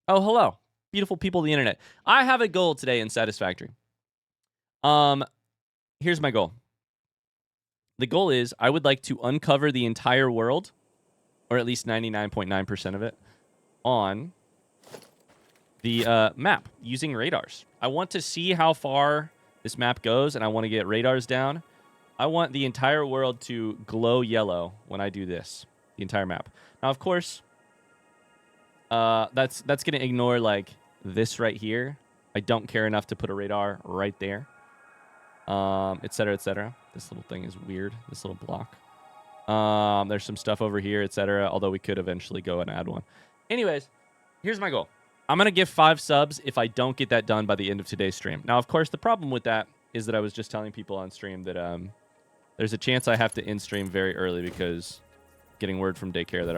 Oh, hello. Beautiful people of the internet. I have a goal today in Satisfactory. Here's my goal. The goal is I would like to uncover the entire world, or at least 99.9% of it, on the map using radars. I want to see how far this map goes, and I want to get radars down. I want the entire world to glow yellow when I do this, the entire map. Now, of course, that's going to ignore, like, this right here. I don't care enough to put a radar right there, et cetera, et cetera. This little thing is weird, this little block. There's some stuff over here, et cetera, although we could eventually go and add one. Anyways, here's my goal. I'm going to give 5 subs if I don't get that done by the end of today's stream. Now, of course, the problem with that is that I was just telling people on stream that there's a chance I have to end stream very early because getting word from daycare that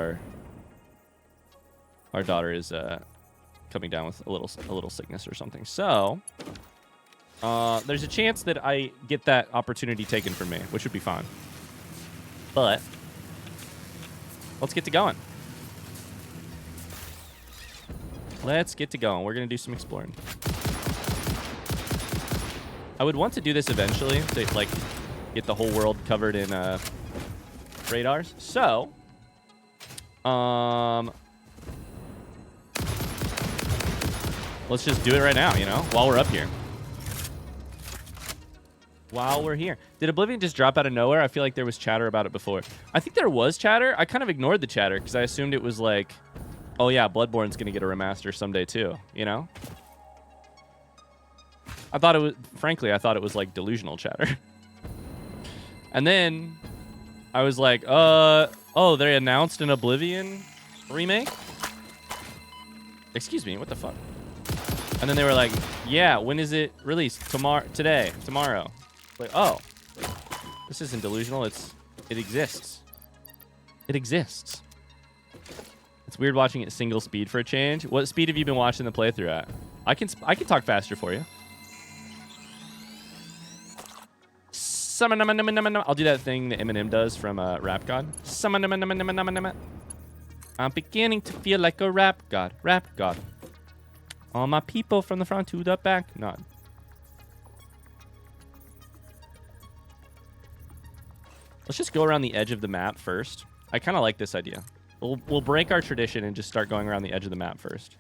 our daughter is coming down with a little sickness or something. So there's a chance that I get that opportunity taken from me, which would be fine. But let's get to going. Let's get to going. We're going to do some exploring. I would want to do this eventually to, like, get the whole world covered in radars. So, let's just do it right now, you know, while we're up here. While we're here. Did Oblivion just drop out of nowhere? I feel like there was chatter about it before. I think there was chatter. I kind of ignored the chatter because I assumed it was like, oh yeah, Bloodborne's going to get a remaster someday too, you know? I thought it was, frankly, I thought it was like delusional chatter. And then I was like, oh, they announced an Oblivion remake? Excuse me, what the fuck? And then they were like, yeah, when is it released? Tomorrow. Like, oh, this isn't delusional. It exists. It exists. It's weird watching it single speed for a change. What speed have you been watching the playthrough at? I can talk faster for you. I'll do that thing that Eminem does from Rap God. I'm beginning to feel like a rap god. Rap god. All my people from the front to the back. Nod. Let's just go around the edge of the map first. I kind of like this idea. We'll break our tradition and just start going around the edge of the map first.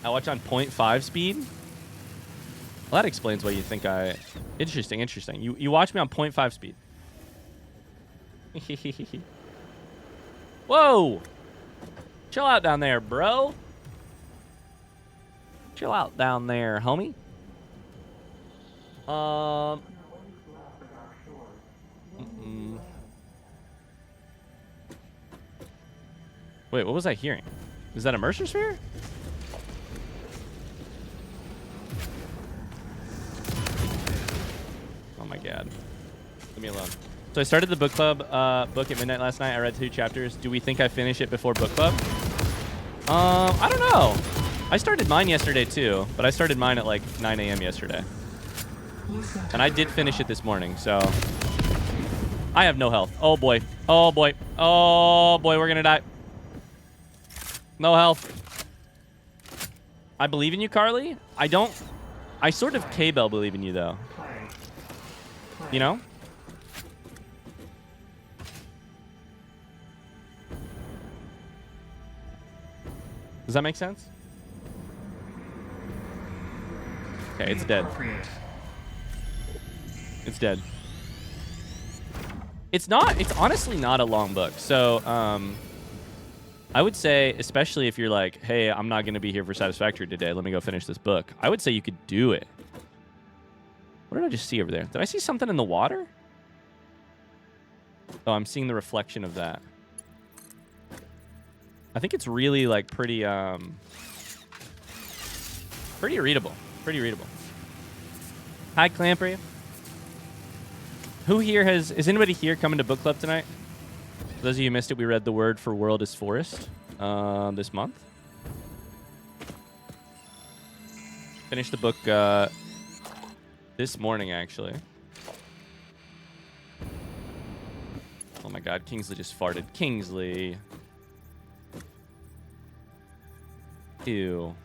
I watch on 0.5 speed. Well, that explains why you think I... Interesting. You watch me on 0.5 speed. Whoa! Chill out down there, bro. Chill out down there, homie. Wait, what was I hearing? Is that a Mercer sphere? Oh my god. Leave me alone. So I started the book club book at midnight last night. I read 2 chapters. Do we think I finish it before book club? I don't know. I started mine yesterday too, but I started mine at like 9 a.m. yesterday. And I did finish it this morning, so I have no health. Oh boy. Oh boy. Oh boy, we're gonna die. No health. I believe in you, Carly. I sort of K-Bell believe in you, though. You know? Does that make sense? Okay, it's dead. It's dead. It's honestly not a long book. So, I would say, especially if you're like, hey, I'm not going to be here for Satisfactory today. Let me go finish this book. I would say you could do it. What did I just see over there? Did I see something in the water? Oh, I'm seeing the reflection of that. I think it's really, like, pretty readable. Pretty readable. Hi, Clampery. Who here is anybody here coming to book club tonight? For those of you who missed it, we read The Word for World is Forest this month. Finished the book this morning, actually. Oh my god, Kingsley just farted. Kingsley. Ew.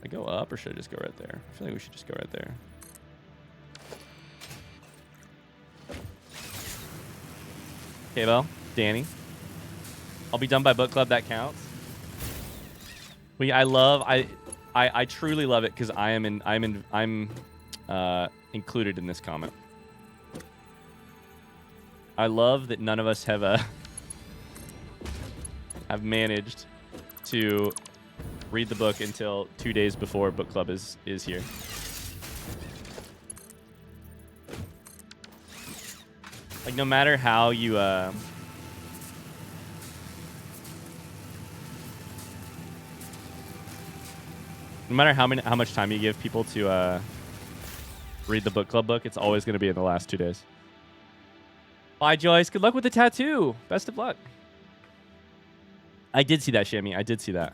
I go up or should I just go right there? I feel like we should just go right there. Okay, well, Danny. I'll be done by book club. That counts. I truly love it because I'm included in this comment. I love that none of us have managed to read the book until 2 days before book club is here. Like, no matter how you no matter how much time you give people to read the book club book, it's always going to be in the last 2 days. Bye, Joyce. Good luck with the tattoo. Best of luck. I did see that, Shammy. I did see that.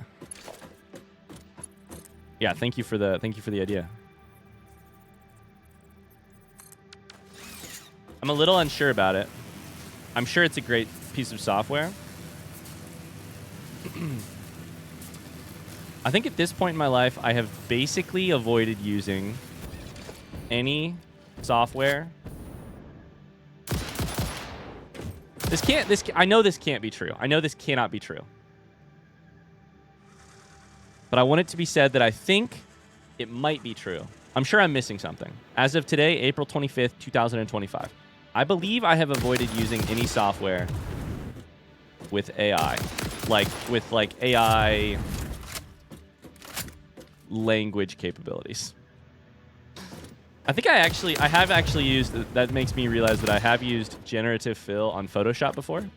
Yeah, thank you for the idea. I'm a little unsure about it. I'm sure it's a great piece of software. I think at this point in my life, I have basically avoided using any software. I know this can't be true. I know this cannot be true. But I want it to be said that I think it might be true. I'm sure I'm missing something. As of today, April 25th, 2025, I believe I have avoided using any software with AI. With AI language capabilities. I think I have actually used, that makes me realize that I have used generative fill on Photoshop before.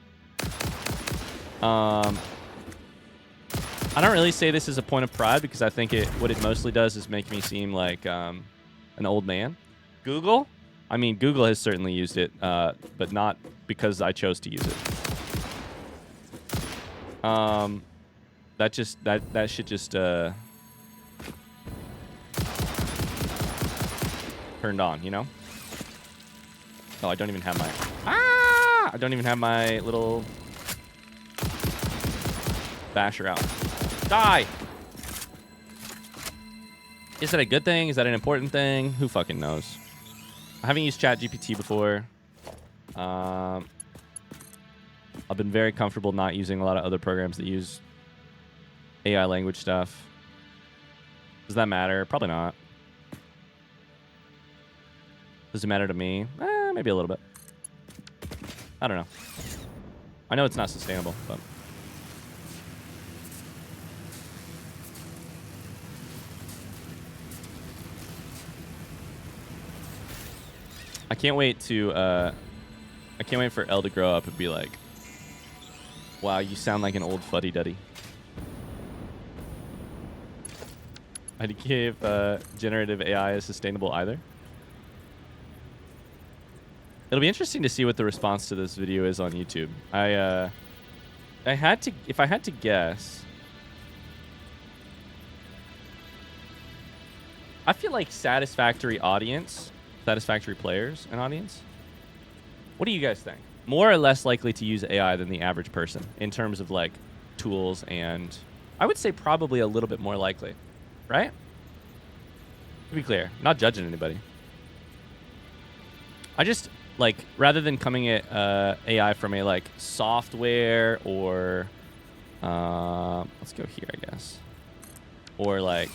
I don't really say this as a point of pride because I think what it mostly does is make me seem like an old man. Google has certainly used it, but not because I chose to use it. That should just turned on, you know? Oh, I don't even have my little basher out. Die! Is that a good thing? Is that an important thing? Who fucking knows? I haven't used ChatGPT before. I've been very comfortable not using a lot of other programs that use AI language stuff. Does that matter? Probably not. Does it matter to me? Maybe a little bit. I don't know. I know it's not sustainable, but... I can't wait for Elle to grow up and be like, wow, you sound like an old fuddy-duddy. I give generative AI is sustainable either. It'll be interesting to see what the response to this video is on YouTube. If I had to guess, I feel like Satisfactory players and audience. What do you guys think? More or less likely to use AI than the average person in terms of like tools, and I would say probably a little bit more likely, right? To be clear, not judging anybody. I just like, rather than coming at AI from a like software or let's go here, I guess, or like,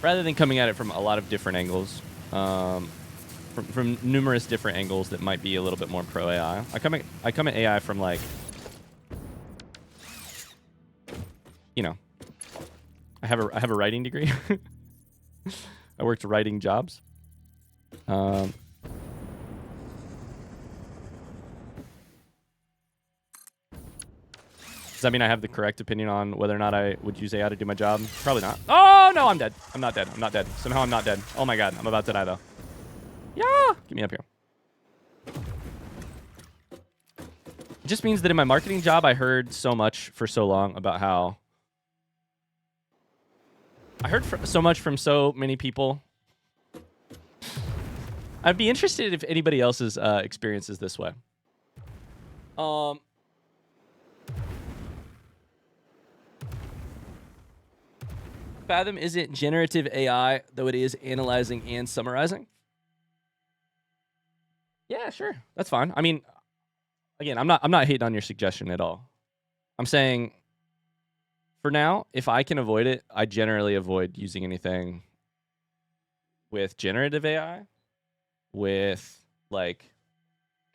rather than coming at it from a lot of different angles, from numerous different angles that might be a little bit more pro AI. I come at AI from like, you know, I have a writing degree. I worked writing jobs. Does that mean I have the correct opinion on whether or not I would use AI to do my job? Probably not. Oh, no, I'm dead. I'm not dead. I'm not dead. Somehow I'm not dead. Oh, my God. I'm about to die, though. Yeah. Get me up here. It just means that in my marketing job, I heard so much for so long about how... I heard so much from so many people I'd be interested if anybody else's experience is this way. Fathom isn't generative AI, though it is analyzing and summarizing. Yeah, sure. That's fine. I mean, again, I'm not hating on your suggestion at all. I'm saying for now, if I can avoid it, I generally avoid using anything with generative AI, with like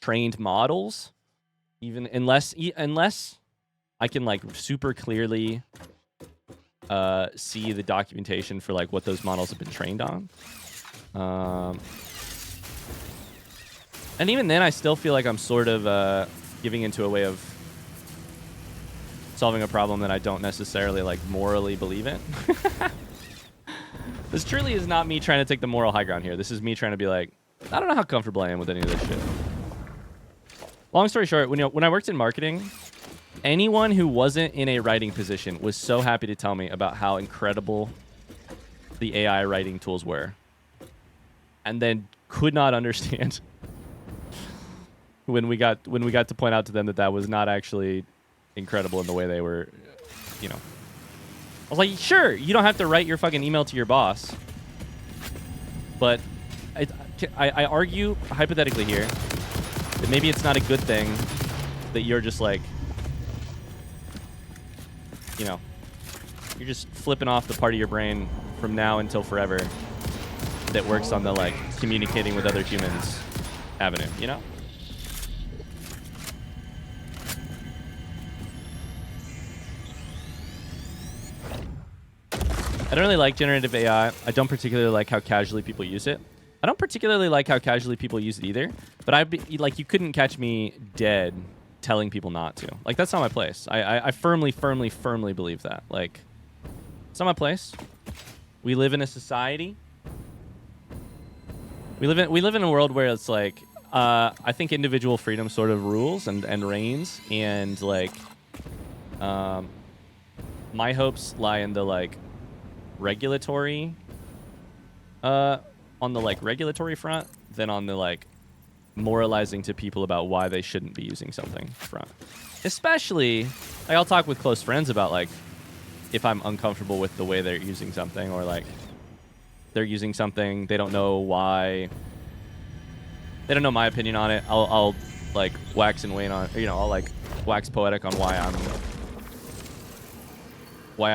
trained models, even unless I can like super clearly see the documentation for like what those models have been trained on. And even then, I still feel like I'm sort of giving into a way of solving a problem that I don't necessarily like morally believe in. This truly is not me trying to take the moral high ground here. This is me trying to be like, I don't know how comfortable I am with any of this shit. Long story short, when I worked in marketing, anyone who wasn't in a writing position was so happy to tell me about how incredible the AI writing tools were, and then could not understand when we got to point out to them that that was not actually incredible in the way they were, you know. I was like, sure, you don't have to write your fucking email to your boss, but I argue hypothetically here that maybe it's not a good thing that you're just like, you know, you're just flipping off the part of your brain from now until forever that works on the like communicating with other humans avenue, you know? I don't really like generative AI. I don't particularly like how casually people use it. I don't particularly like how casually people use it either. But I'd be like, you couldn't catch me dead telling people not to. Like, that's not my place. I firmly believe that. Like, it's not my place. We live in a society. We live in a world where it's like, I think individual freedom sort of rules and reigns, and like, my hopes lie in the like regulatory, on the like regulatory front, than on the like moralizing to people about why they shouldn't be using something front. Especially, like, I'll talk with close friends about like if I'm uncomfortable with the way they're using something, or like they're using something, they don't know why, they don't know my opinion on it. I'll like wax and wane on, you know, I'll like wax poetic on why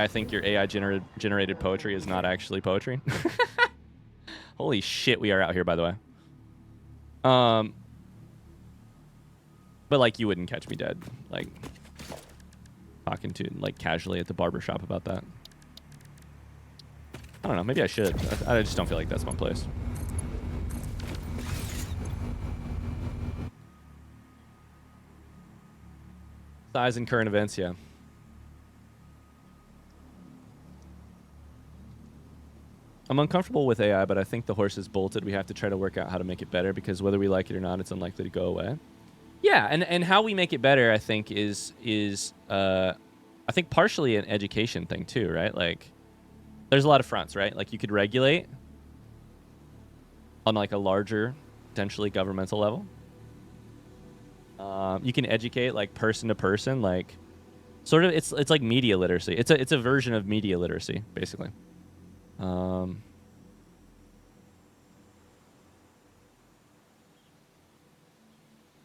I think your AI generated poetry is not actually poetry. Holy shit, we are out here, by the way. But like, you wouldn't catch me dead, like talking to like casually at the barbershop about that. I don't know, maybe I should. I just don't feel like that's my place. Size and current events, yeah. I'm uncomfortable with AI, but I think the horse is bolted. We have to try to work out how to make it better, because whether we like it or not, it's unlikely to go away. Yeah, and how we make it better, I think, is I think partially an education thing too, right? Like, there's a lot of fronts, right? Like, you could regulate on like a larger, potentially governmental level. You can educate like person to person, like sort of. It's like media literacy. It's a version of media literacy, basically.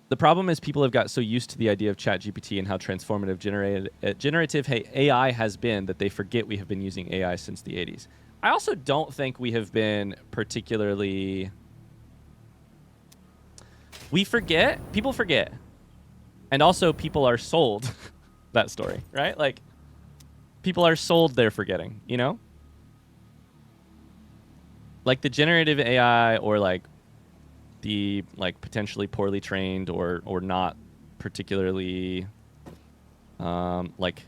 The problem is people have got so used to the idea of ChatGPT and how transformative generative AI has been that they forget we have been using AI since the 80s. I also don't think we have been particularly... People forget. And also people are sold that story, right? Like, people are sold they're forgetting, you know? Like, the generative AI, or like the like potentially poorly trained or not particularly like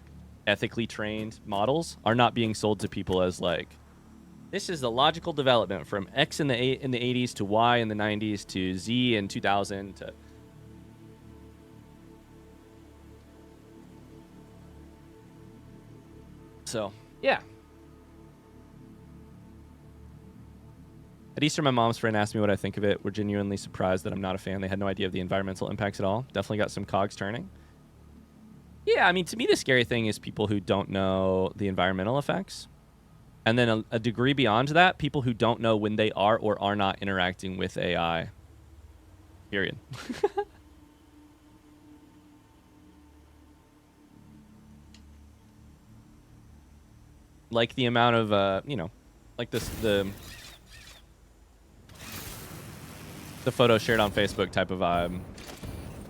ethically trained models, are not being sold to people as like, this is the logical development from X in the 80s to Y in the 90s to Z in 2000 to... So, yeah. At Easter, my mom's friend asked me what I think of it. We're genuinely surprised that I'm not a fan. They had no idea of the environmental impacts at all. Definitely got some cogs turning. Yeah, I mean, to me, the scary thing is people who don't know the environmental effects. And then a degree beyond that, people who don't know when they are or are not interacting with AI. Period. Like the amount of, you know, like the photo shared on Facebook type of vibe.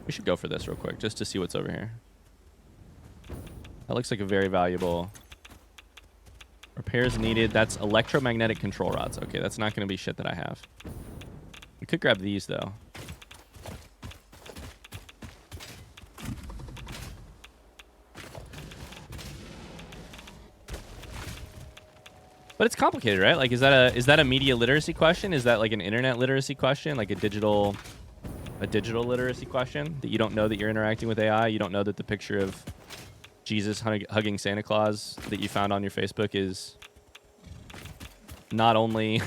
We should go for this real quick just to see what's over here. That looks like a very valuable... Repairs needed. That's electromagnetic control rods. Okay, that's not going to be shit that I have. We could grab these, though. But it's complicated, right? Like, is that a media literacy question? Is that like an internet literacy question? Like a digital literacy question? That you don't know that you're interacting with AI? You don't know that the picture of Jesus hugging Santa Claus that you found on your Facebook is not only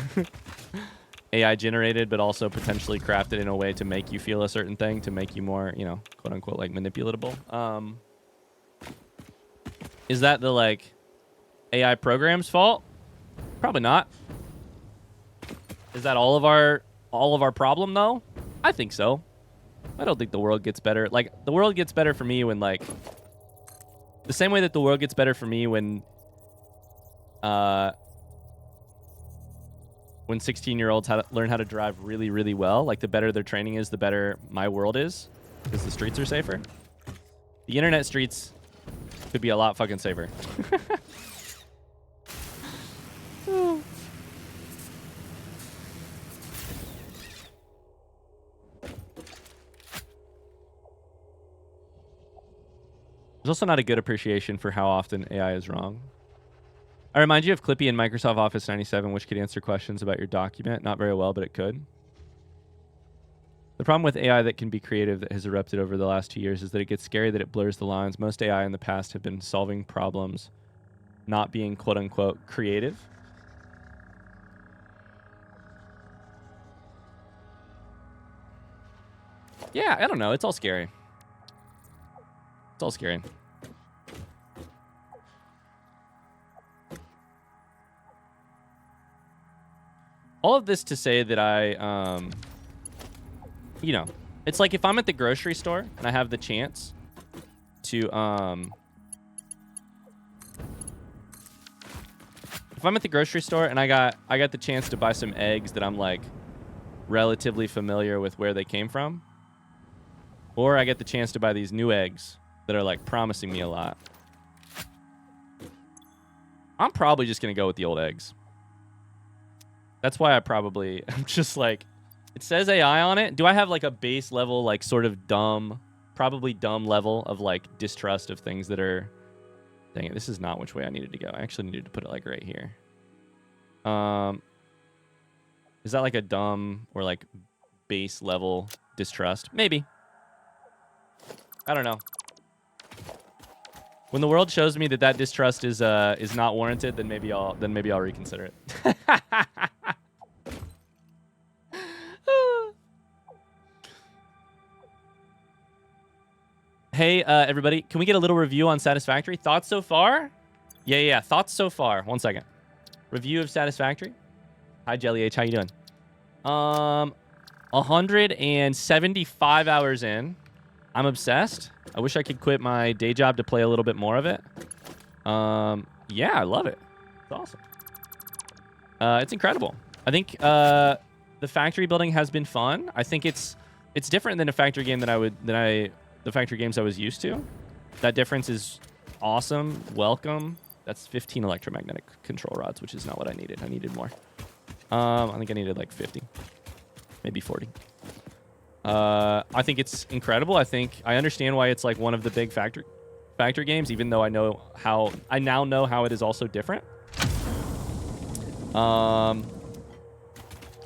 AI generated, but also potentially crafted in a way to make you feel a certain thing, to make you more, you know, quote unquote, like manipulatable. Is that the like AI program's fault? Probably not. Is that all of our problem though? I think so. I don't think the world gets better. Like the world gets better for me when like the same way that the world gets better for me when 16-year-olds learn how to drive really, really well. Like the better their training is, the better my world is, because the streets are safer. The internet streets could be a lot fucking safer. There's also not a good appreciation for how often AI is wrong. I remind you of Clippy in Microsoft Office 97, which could answer questions about your document. Not very well, but it could. The problem with AI that can be creative that has erupted over the last 2 years is that it gets scary that it blurs the lines. Most AI in the past have been solving problems, not being quote-unquote creative. Yeah, I don't know. It's all scary. It's all scary. All of this to say that I, you know, it's like if I'm at the grocery store and I have the chance to, if I'm at the grocery store and I got the chance to buy some eggs that I'm like relatively familiar with where they came from, or I get the chance to buy these new eggs that are like promising me a lot, I'm probably just gonna go with the old eggs. That's why I'm just like, it says AI on it. Do I have like a base level, like sort of dumb, probably dumb level of like distrust of things that are, dang it, this is not which way I needed to go. I actually needed to put it like right here. Is that like a dumb or like base level distrust? Maybe. I don't know. When the world shows me that distrust is not warranted, then maybe I'll reconsider it. Hey, everybody, can we get a little review on Satisfactory? Thoughts so far? Yeah. Thoughts so far. 1 second. Review of Satisfactory. Hi, Jelly H. How you doing? 175 hours in. I'm obsessed. I wish I could quit my day job to play a little bit more of it. Yeah, I love it. It's awesome. It's incredible. I think the factory building has been fun. I think it's different than a factory game the factory games I was used to. That difference is awesome. Welcome. That's 15 electromagnetic control rods, which is not what I needed. I needed more. I think I needed like 50, maybe 40. I think it's incredible. I understand why it's like one of the big factory games, even though I now know how it is also different. I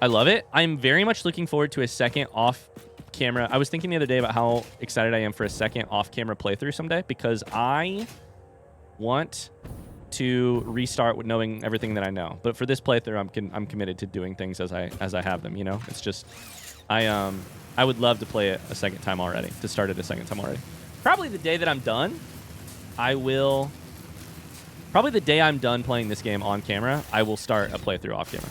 love it. I'm very much looking forward to a second off-camera. I was thinking the other day about how excited I am for a second off-camera playthrough someday, because I want to restart with knowing everything that I know. But for this playthrough, I'm committed to doing things as I have them. You know, it's just I would love to play it a second time already. To start it a second time already. Probably the day that I'm done, I will. Probably the day I'm done playing this game on camera, I will start a playthrough off camera.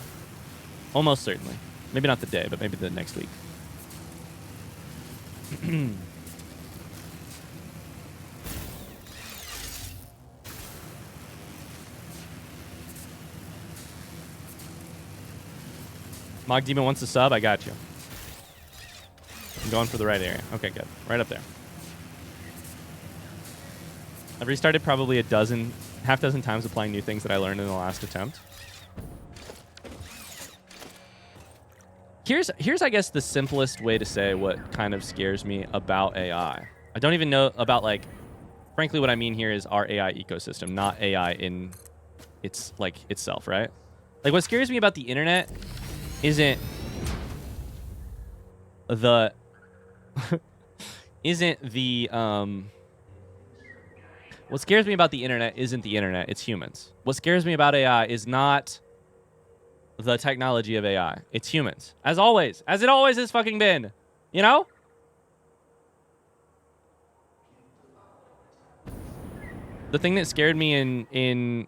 Almost certainly. Maybe not the day, but maybe the next week. Mog Demon wants a sub. I got you. I'm going for the right area. Okay, good. Right up there. I've restarted probably half dozen times applying new things that I learned in the last attempt. Here's I guess the simplest way to say what kind of scares me about AI. I don't even know about, like, frankly what I mean here is our AI ecosystem, not AI in itself, right? Like, what scares me about the internet isn't the what scares me about the internet isn't the internet, it's humans. What scares me about AI is not the technology of AI. It's humans. As always. As it always has fucking been. You know? The thing that scared me in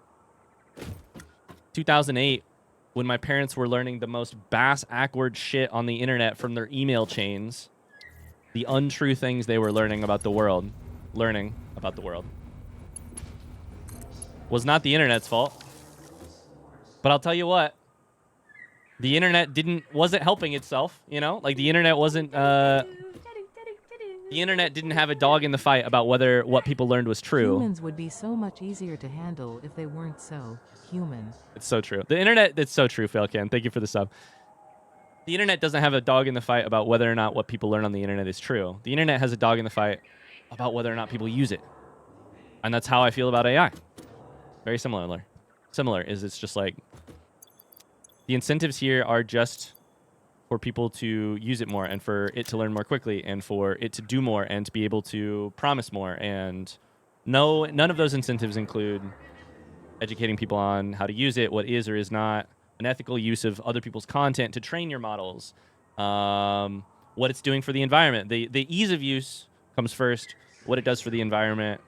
2008 when my parents were learning the most bass-ackward shit on the internet from their email chains, the untrue things they were learning about the world, was not the internet's fault. But I'll tell you what, the internet wasn't helping itself, you know? Like, the internet wasn't the internet didn't have a dog in the fight about whether what people learned was true. Humans would be so much easier to handle if they weren't so human. It's so true. The internet, it's so true, Failcan. Thank you for the sub. The internet doesn't have a dog in the fight about whether or not what people learn on the internet is true. The internet has a dog in the fight about whether or not people use it. And that's how I feel about AI. Very similar. It's just like the incentives here are just for people to use it more and for it to learn more quickly and for it to do more and to be able to promise more. And none of those incentives include educating people on how to use it, what is or is not, an ethical use of other people's content to train your models, what it's doing for the environment. The ease of use comes first, what it does for the environment,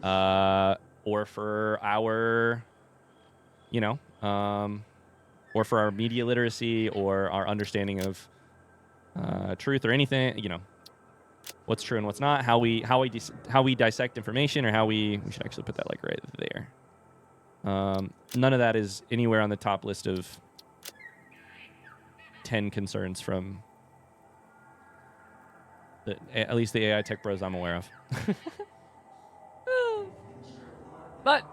or for our, you know, or for our media literacy or our understanding of truth or anything, you know, what's true and what's not, how we dissect information, or we should actually put that like right there. None of that is anywhere on the top list of 10 concerns from at least the AI tech bros I'm aware of. But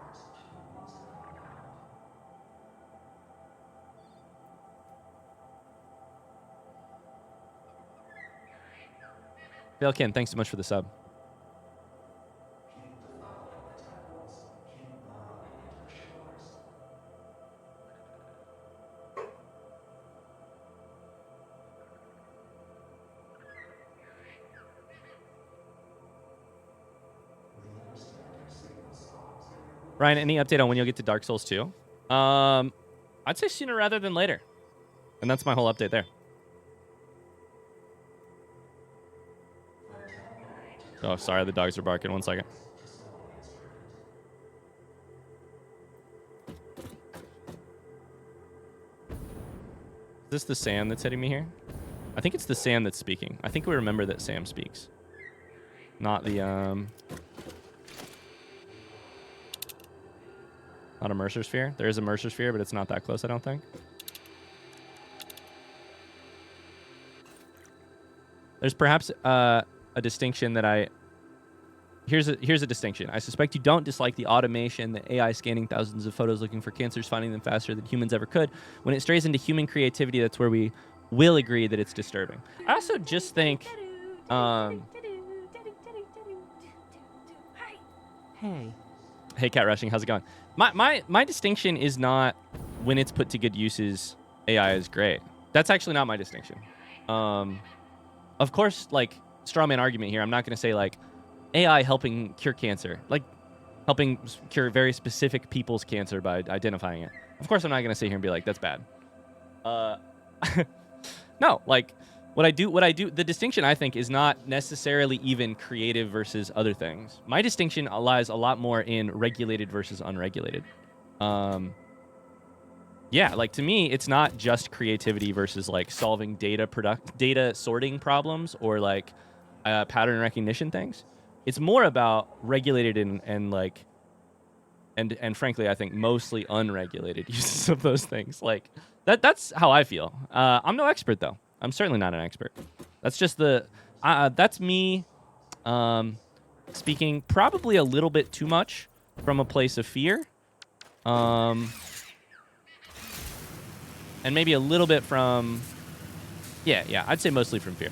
Failcan, thanks so much for the sub. Ryan, any update on when you'll get to Dark Souls 2? I'd say sooner rather than later. And that's my whole update there. Oh, sorry, the dogs are barking. 1 second. Is this the Sam that's hitting me here? I think it's the Sam that's speaking. I think we remember that Sam speaks. Not the, not a Mercer Sphere. There is a Mercer Sphere, but it's not that close, I don't think. There's perhaps a distinction that I... Here's a distinction. I suspect you don't dislike the automation, the AI scanning thousands of photos looking for cancers, finding them faster than humans ever could. When it strays into human creativity, that's where we will agree that it's disturbing. I also just think... Hey, Cat Rushing, how's it going? My distinction is not when it's put to good uses, AI is great. That's actually not my distinction. Of course, like, straw man argument here, I'm not going to say, like, AI helping cure cancer. Like, helping cure very specific people's cancer by identifying it. Of course, I'm not going to sit here and be like, that's bad. No, like what I do, the distinction I think is not necessarily even creative versus other things. My distinction lies a lot more in regulated versus unregulated. Yeah, like to me, it's not just creativity versus like solving data sorting problems or like pattern recognition things. It's more about regulated and like and frankly, I think mostly unregulated uses of those things. Like that's how I feel. I'm no expert though. I'm certainly not an expert. That's just that's me speaking probably a little bit too much from a place of fear. And maybe a little bit from, yeah, I'd say mostly from fear.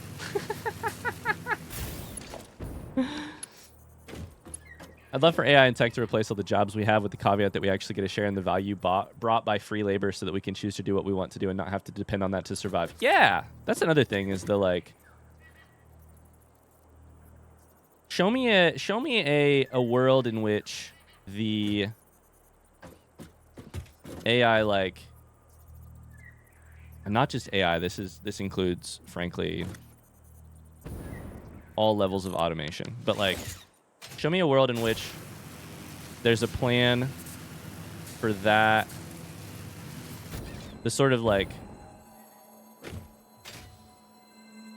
I'd love for AI and tech to replace all the jobs we have with the caveat that we actually get a share in the value brought by free labor so that we can choose to do what we want to do and not have to depend on that to survive. Yeah, that's another thing is the like, show me a world in which the AI like, and not just AI, this includes, frankly, all levels of automation. But like, show me a world in which there's a plan for that. The sort of like,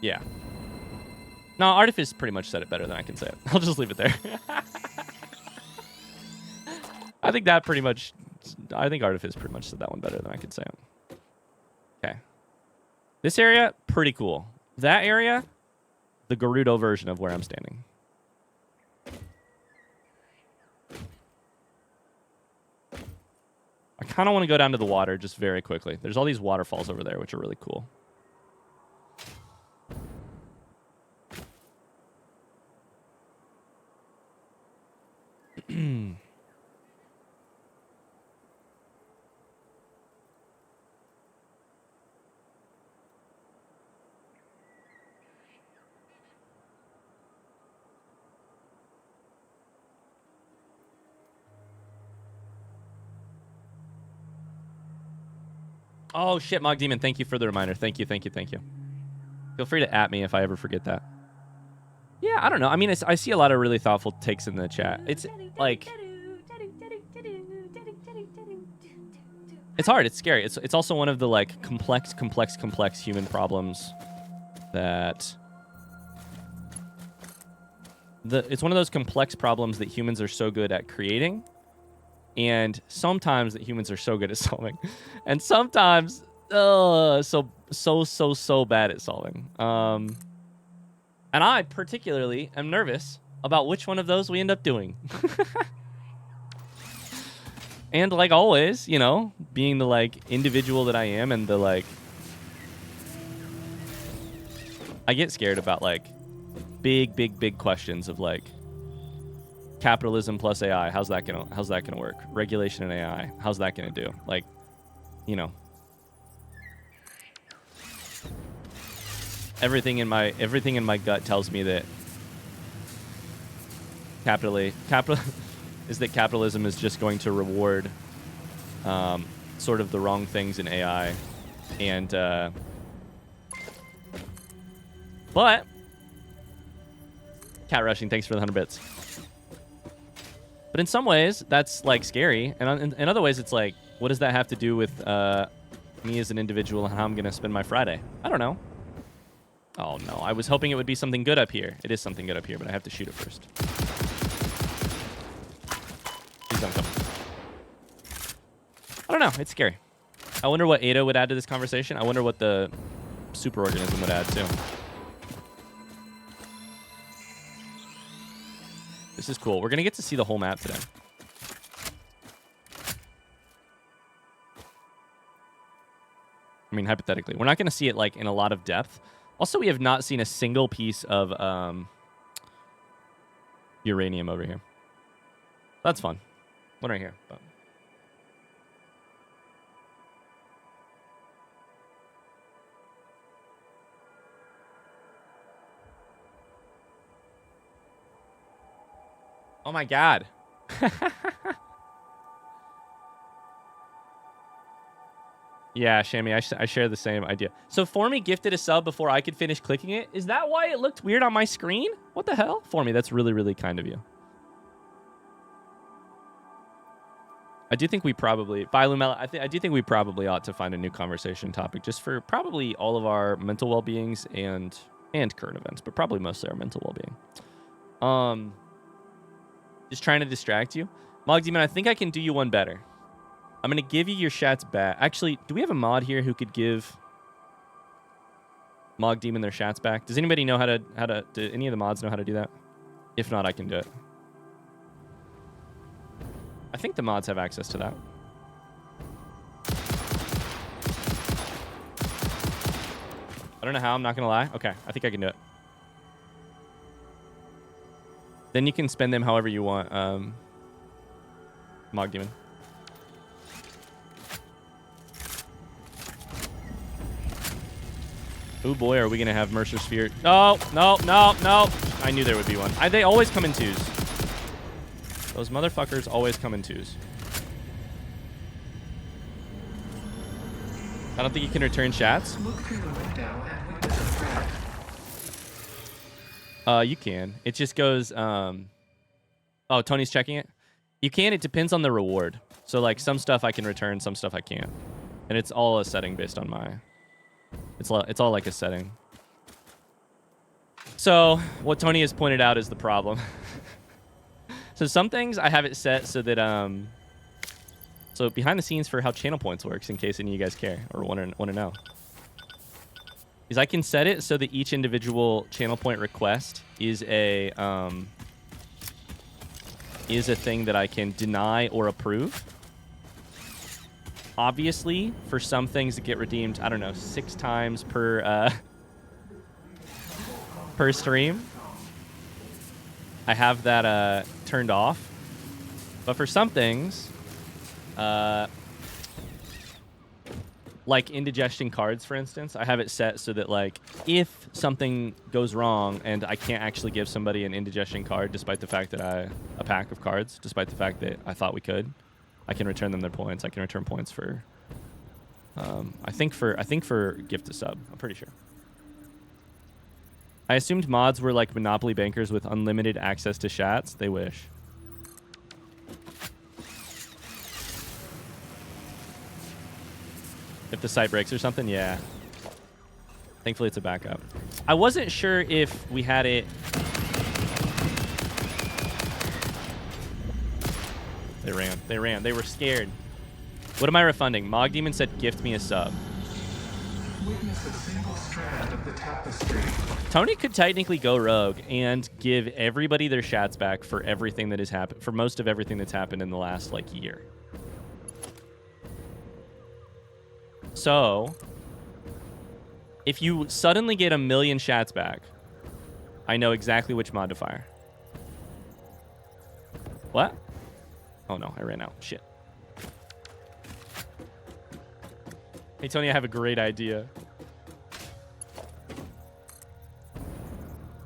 yeah. No, Artifice pretty much said it better than I can say it. I'll just leave it there. I think Artifice pretty much said that one better than I could say it. Okay. This area, pretty cool. That area, the Gerudo version of where I'm standing. I kind of want to go down to the water just very quickly. There's all these waterfalls over there, which are really cool. Oh, shit, Mog Demon. Thank you for the reminder. Thank you. Feel free to at me if I ever forget that. Yeah, I don't know. I mean, I see a lot of really thoughtful takes in the chat. It's like... It's hard. It's scary. It's also one of the, like, complex human problems that... It's one of those complex problems that humans are so good at creating, and sometimes that humans are so good at solving, and sometimes so bad at solving. And I particularly am nervous about which one of those we end up doing. And like always, you know, being the like individual that I am, and the like, I get scared about like big questions of like, capitalism plus AI, how's that gonna work? Regulation and AI, how's that gonna do? Like, you know, everything in my gut tells me that capitalism is just going to reward sort of the wrong things in AI, and but cat rushing, thanks for the 100 bits. But in some ways, that's, like, scary. And in other ways, it's like, what does that have to do with me as an individual and how I'm going to spend my Friday? I don't know. Oh, no. I was hoping it would be something good up here. It is something good up here, but I have to shoot it first. Please don't come. I don't know. It's scary. I wonder what Ada would add to this conversation. I wonder what the superorganism would add, too. This is cool. We're going to get to see the whole map today. I mean, hypothetically. We're not going to see it, like, in a lot of depth. Also, we have not seen a single piece of uranium over here. That's fun. One right here. But... oh, my God. Yeah, Shammy, I share the same idea. So Formy gifted a sub before I could finish clicking it. Is that why it looked weird on my screen? What the hell? Formy, that's really, really kind of you. I do think we probably, Philumela, I do think we probably ought to find a new conversation topic just for probably all of our mental well-beings and current events, but probably mostly our mental well-being. Just trying to distract you. Mog Demon, I think I can do you one better. I'm going to give you your shats back. Actually, do we have a mod here who could give Mog Demon their shats back? Does anybody know how to, do any of the mods know how to do that? If not, I can do it. I think the mods have access to that. I don't know how, I'm not going to lie. Okay, I think I can do it. Then you can spend them however you want, Mog Demon. Oh boy, are we going to have Mercer Sphere. No, no, no, no. I knew there would be one. They always come in twos. Those motherfuckers always come in twos. I don't think you can return chats. Look through the window and witness a thread. You can. It just goes, oh, Tony's checking it? You can. It depends on the reward. So, like, some stuff I can return, some stuff I can't. And it's all a setting based on my... It's all like a setting. So, what Tony has pointed out is the problem. So some things I have it set so that so behind the scenes for how channel points works, in case any of you guys care or want to know, is I can set it so that each individual channel point request is a thing that I can deny or approve. Obviously, for some things that get redeemed, I don't know, 6 times per per stream, I have that turned off. But for some things, like indigestion cards, for instance, I have it set so that, like, if something goes wrong and I can't actually give somebody an indigestion card, despite the fact that a pack of cards, despite the fact that I thought we could, I can return them their points. I can return points for, I think for gift to sub. I'm pretty sure. I assumed mods were like Monopoly bankers with unlimited access to chats. They wish. If the site breaks or something, yeah. Thankfully, it's a backup. I wasn't sure if we had it. They ran. They ran. They were scared. What am I refunding? Mog Demon said, gift me a sub. Witness a single strand of the tapestry. Tony could technically go rogue and give everybody their chats back for everything that has happened, for most of everything that's happened in the last, like, year. So, if you suddenly get 1 million chats back, I know exactly which mod to fire. What? Oh no, I ran out. Shit. Hey Tony, I have a great idea.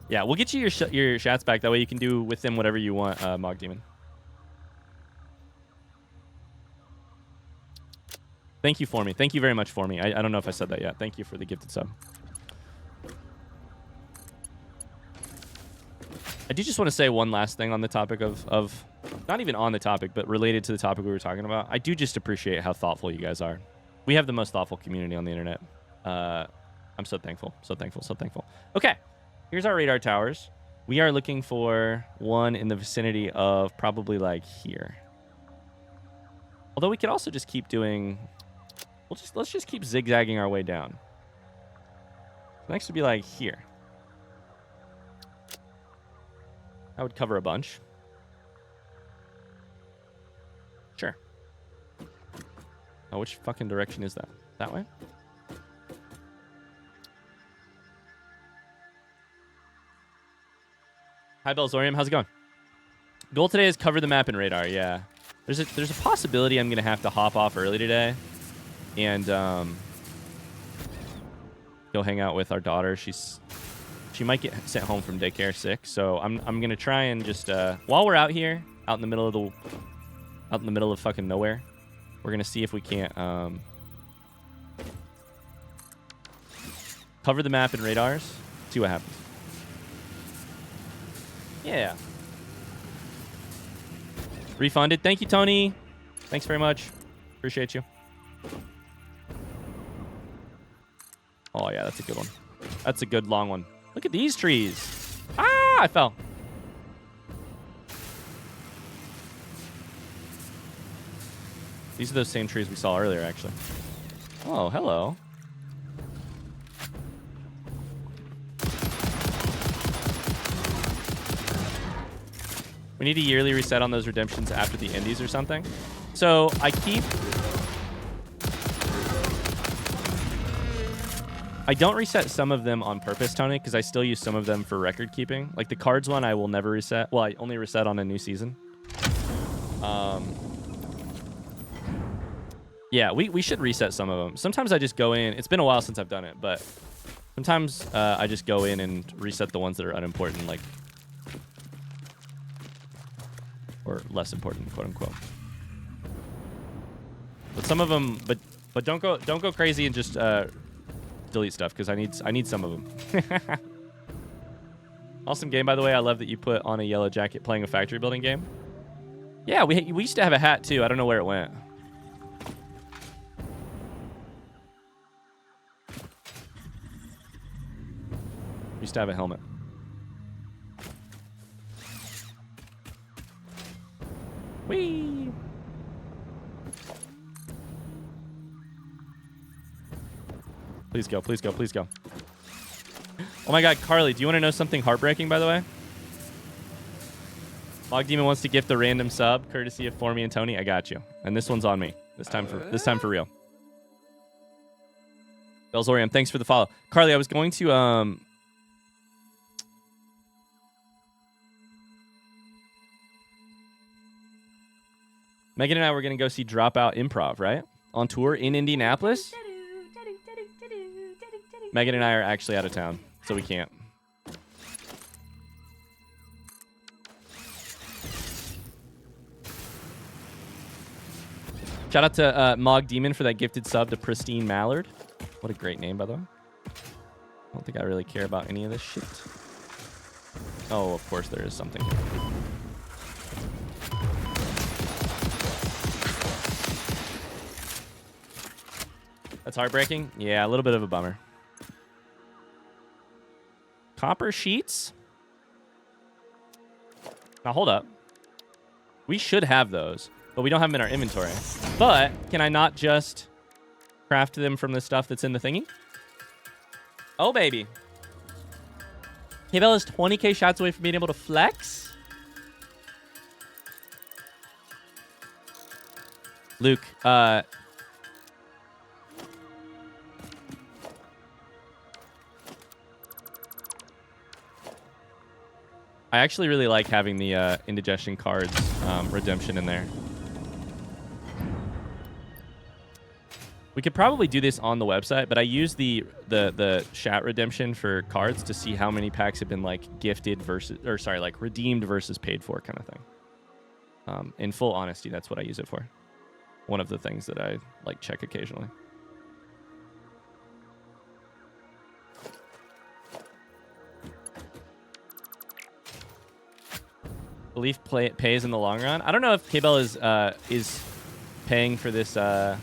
Yeah, we'll get you your chats back. That way you can do with them whatever you want, Mog Demon. Thank you for me. Thank you very much for me. I don't know if I said that yet. Thank you for the gifted sub. I do just want to say one last thing on the topic of not even on the topic, but related to the topic we were talking about. I do just appreciate how thoughtful you guys are. We have the most thoughtful community on the internet. I'm so thankful. So thankful. So thankful. Okay. Here's our radar towers. We are looking for one in the vicinity of probably like here. Although we could also just keep doing... Let's just keep zigzagging our way down. Next would be like here. That would cover a bunch. Sure. Oh, which fucking direction is that? That way? Hi, Belzorium. How's it going? Goal today is cover the map in radar. Yeah. There's a possibility I'm going to have to hop off early today and go hang out with our daughter. She might get sent home from daycare sick. So I'm going to try and just, while we're out here, out in the middle of fucking nowhere. We're gonna see if we can't cover the map in radars. See what happens. Yeah. Refunded. Thank you, Tony. Thanks very much. Appreciate you. Oh, yeah, that's a good one. That's a good long one. Look at these trees. Ah, I fell. These are those same trees we saw earlier, actually. Oh, hello. We need a yearly reset on those redemptions after the indies or something. So I don't reset some of them on purpose, Tony, because I still use some of them for record keeping. Like the cards one, I will never reset. Well, I only reset on a new season. Yeah, we should reset some of them. Sometimes I just go in. It's been a while since I've done it, but sometimes I just go in and reset the ones that are unimportant, like, or less important, quote unquote. But some of them, but don't go crazy and just delete stuff, because I need some of them. Awesome game, by the way. I love that you put on a yellow jacket playing a factory building game. Yeah, we used to have a hat too. I don't know where it went. We used to have a helmet. Whee! Please go, please go, please go. Oh my god, Carly, do you want to know something heartbreaking, by the way? Log Demon wants to gift a random sub, courtesy of For Me and Tony. I got you. And this one's on me. This time for real. Belzorium, thanks for the follow. Carly, I was going to Megan and I were going to go see Dropout Improv, right? On tour in Indianapolis. Megan and I are actually out of town, so we can't. Shout out to Mog Demon for that gifted sub to Pristine Mallard. What a great name, by the way. I don't think I really care about any of this shit. Oh, of course there is something. That's heartbreaking. Yeah, a little bit of a bummer. Copper sheets? Now, hold up. We should have those, but we don't have them in our inventory. But can I not just craft them from the stuff that's in the thingy? Oh, baby. K-Bell is 20k shots away from being able to flex. Luke, I actually really like having the indigestion cards redemption in there. We could probably do this on the website, but I use the chat redemption for cards to see how many packs have been like gifted versus, or sorry, like redeemed versus paid for kind of thing. In full honesty, that's what I use it for. One of the things that I like check occasionally. Belief pays in the long run. I don't know if K-Bell is paying for this. I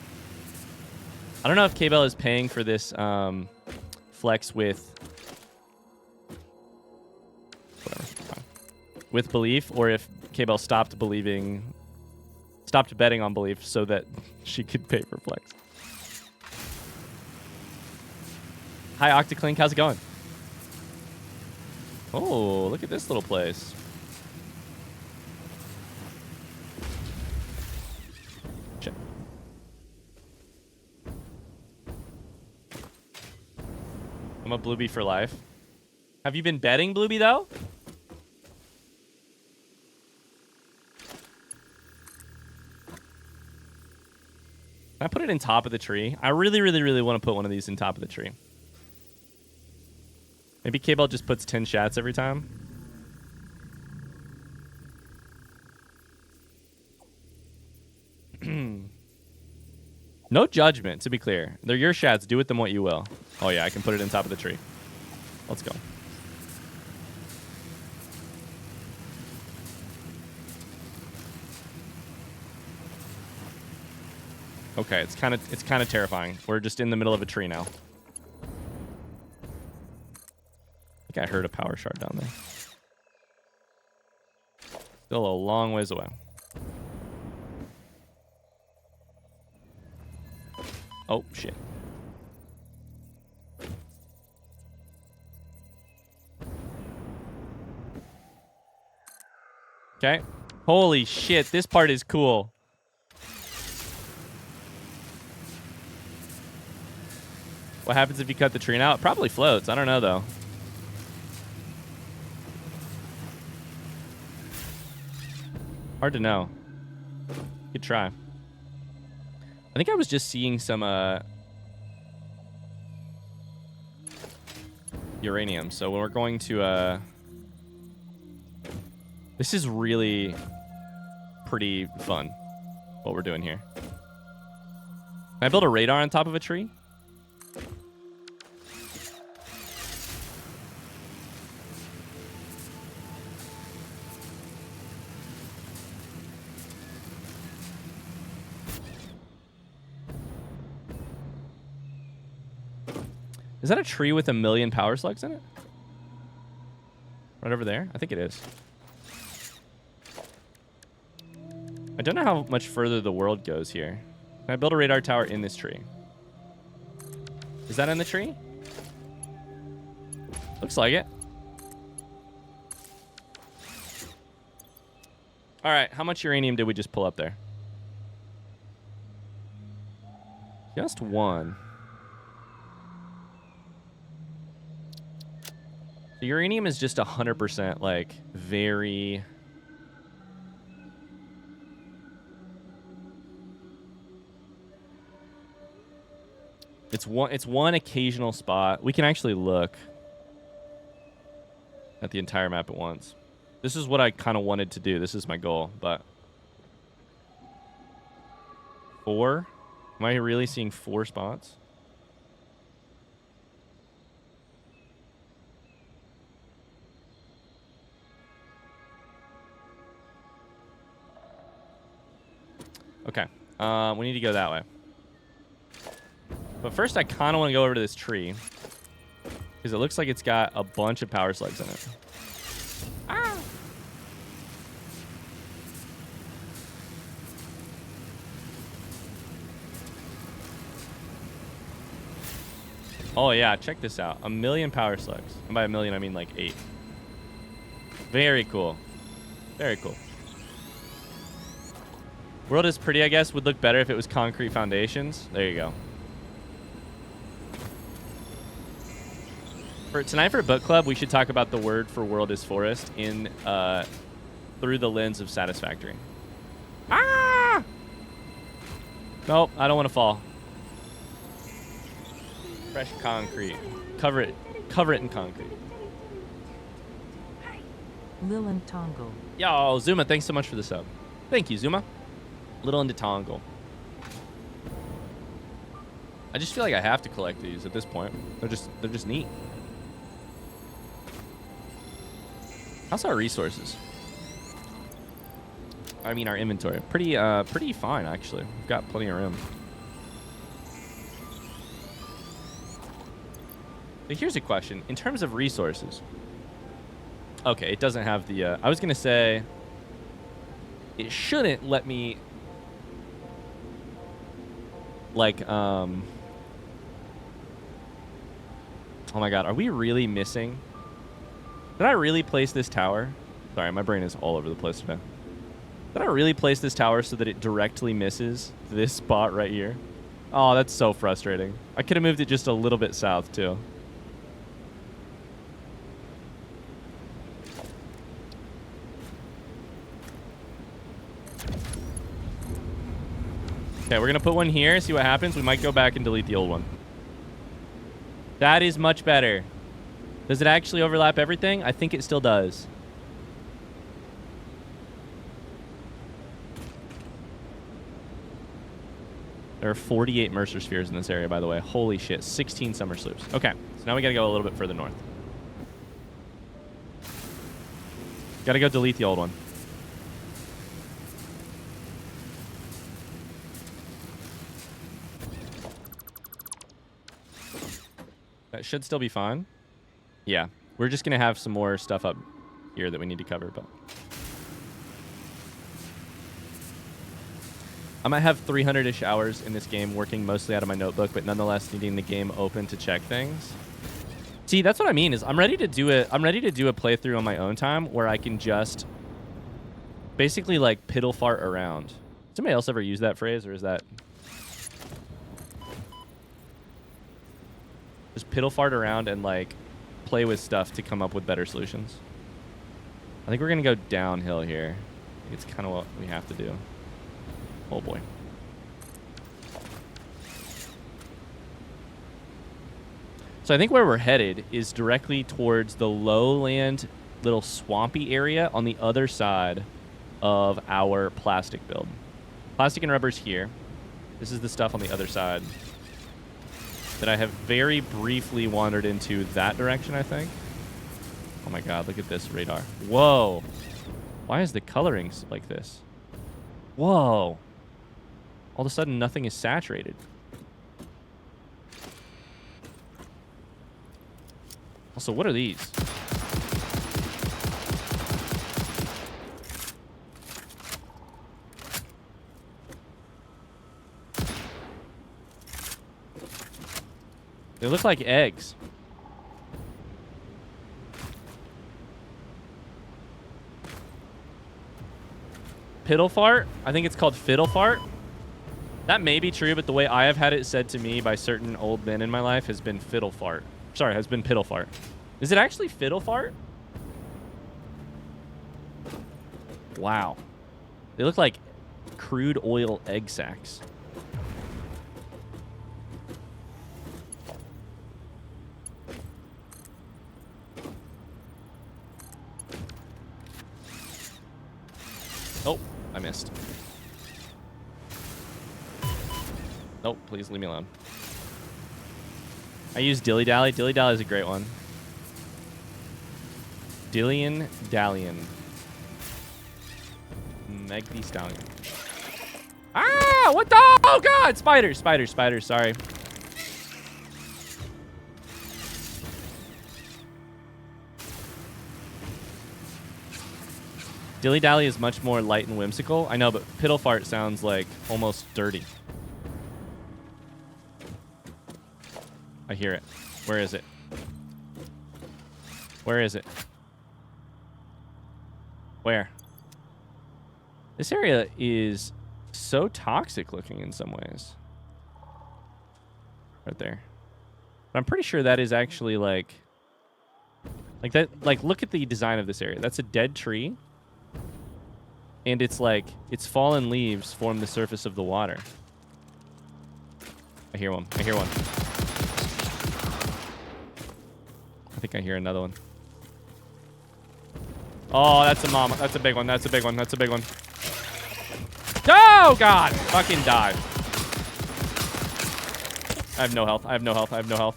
don't know if K-Bell is paying for this flex with whatever, with belief, or if K-Bell stopped betting on belief so that she could pay for flex. Hi, Octoclink. How's it going? Oh, look at this little place. I'm a Bluebee for life. Have you been betting Bluebee, though? Can I put it in top of the tree? I really, really, really want to put one of these in top of the tree. Maybe K-Bell just puts 10 shots every time. No judgment, to be clear. They're your shads. Do with them what you will. Oh, yeah, I can put it on top of the tree. Let's go. Okay, it's kind of terrifying. We're just in the middle of a tree now. I think I heard a power shard down there. Still a long ways away. Oh, shit. Okay. Holy shit, this part is cool. What happens if you cut the tree now? It probably floats. I don't know, though. Hard to know. Good try. I think I was just seeing some uranium. So when we're going to this is really pretty fun what we're doing here. Can I build a radar on top of a tree? Is that a tree with 1 million power slugs in it? Right over there? I think it is. I don't know how much further the world goes here. Can I build a radar tower in this tree? Is that in the tree? Looks like it. All right, how much uranium did we just pull up there? Just one. The uranium is just 100% like very... It's one occasional spot. We can actually look at the entire map at once. This is what I kind of wanted to do. This is my goal, but 4? Am I really seeing 4 spots? Okay. We need to go that way. But first, I kind of want to go over to this tree. Because it looks like it's got a bunch of power slugs in it. Ah! Oh, yeah. Check this out. 1 million power slugs. And by 1 million, I mean like 8. Very cool. Very cool. World is pretty, I guess. Would look better if it was concrete foundations. There you go. For tonight for book club, we should talk about the word for world is forest in through the lens of Satisfactory. Ah! Nope, I don't want to fall. Fresh concrete. Cover it in concrete. Lil and Tongle. Yo, Zuma, thanks so much for the sub. Thank you, Zuma. Little into Tongle. I just feel like I have to collect these at this point. They're just neat. How's our resources? I mean, our inventory. Pretty fine, actually. We've got plenty of room. So here's a question. In terms of resources. Okay, it doesn't have the... I was going to say... It shouldn't let me... Like, oh my god, are we really missing... Did I really place this tower? Sorry, my brain is all over the place today. Did I really place this tower so that it directly misses this spot right here? Oh, that's so frustrating. I could have moved it just a little bit south, too. Okay, we're going to put one here, see what happens. We might go back and delete the old one. That is much better. Does it actually overlap everything? I think it still does. There are 48 Mercer spheres in this area, by the way. Holy shit. 16 summer sloops. Okay, so now we gotta go a little bit further north. Gotta go delete the old one. That should still be fine. Yeah, we're just gonna have some more stuff up here that we need to cover, but I might have 300-ish hours in this game working mostly out of my notebook, but nonetheless needing the game open to check things. See, that's what I mean is I'm ready to do a playthrough on my own time where I can just basically like piddle fart around. Somebody else ever use that phrase, or is that just piddle fart around and like play with stuff to come up with better solutions? I think we're gonna go downhill here. It's kind of what we have to do. Oh boy. So I think where we're headed is directly towards the lowland little swampy area on the other side of our plastic build. Plastic and rubber's here. This is the stuff on the other side that I have very briefly wandered into that direction, I think. Oh my god, look at this radar. Whoa. Why is the coloring like this? Whoa. All of a sudden, nothing is saturated. Also, what are these? They look like eggs. Piddle fart? I think it's called fiddle fart. That may be true, but the way I have had it said to me by certain old men in my life has been fiddle fart. Sorry, has been piddle fart. Is it actually fiddle fart? Wow. They look like crude oil egg sacs. Oh, I missed. Nope, please leave me alone. I use Dilly Dally. Dilly Dally is a great one. Dillian Dallion. Meg the Stallion. Ah! What the? Oh, God! Spiders, spiders, spiders. Sorry. Dilly Dally is much more light and whimsical. I know, but Piddle Fart sounds like almost dirty. I hear it. Where is it? Where is it? Where? This area is so toxic looking in some ways. Right there. But I'm pretty sure that is actually like that. Like, look at the design of this area. That's a dead tree. And it's like, its fallen leaves form the surface of the water. I hear one. I hear one. I think I hear another one. Oh, that's a mama. That's a big one. That's a big one. That's a big one. Oh, God. Fucking die. I have no health. I have no health. I have no health.